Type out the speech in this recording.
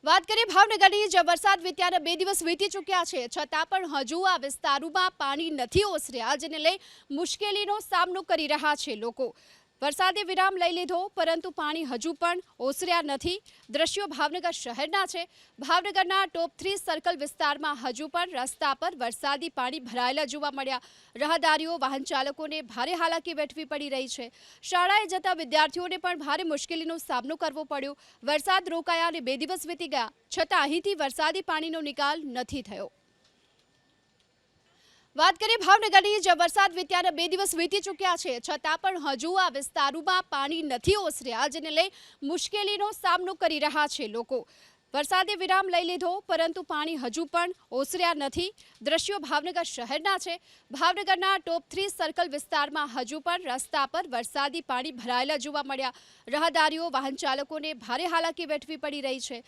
વાત કરીએ ભાવનગરની, જ્યાં વરસાદ વિત્યાના 2 દિવસ વીતી ચૂક્યા છે, છતાં પણ હજુ આ વિસ્તારોમાં પાણી નથી ઓસર્યા, જેને લઈ મુશ્કેલીનો સામનો કરી રહ્યા છે લોકો. વરસાદે વિરામ લઈ લીધો, પરંતુ પાણી હજુ પણ ઓસર્યા નથી. દ્રશ્યો ભાવનગર શહેરના છે. ભાવનગરના ટોપ 3 સર્કલ વિસ્તારમાં હજુ પણ રસ્તા પર વરસાદી પાણી ભરાયેલા જોવા મળ્યા. રાહદારીઓ, વાહન ચાલકોને ભારે હાલાકી વેઠવી પડી રહી છે. શાળાએ જતા વિદ્યાર્થીઓને પણ ભારે મુશ્કેલીનો સામનો કરવો પડ્યો. વરસાદ રોકાયા અને 2 દિવસ વીતી ગયા, છતાં અહીંથી વરસાદી પાણીનો નિકાલ નથી થયો. વાત કરીએ ભાવનગરની, જ્યાં વરસાદ વિત્યાના 2 દિવસ વીતી ચૂક્યા છે, છતાં પણ હજુ આ વિસ્તારોમાં પાણી નથી ઓસર્યા, જેને લઈ મુશ્કેલીનો સામનો કરી રહ્યા છે લોકો. વરસાદે વિરામ લઈ લીધો, પરંતુ પાણી હજુ પણ ઓસર્યા નથી. દ્રશ્યો ભાવનગર શહેરના છે. ભાવનગરના ટોપ 3 સર્કલ વિસ્તારમાં હજુ પણ રસ્તા પર વરસાદી પાણી ભરાયેલા જોવા મળ્યા. રાહદારીઓ, વાહન ચાલકોને ભારે હાલાકી વેઠવી પડી રહી છે.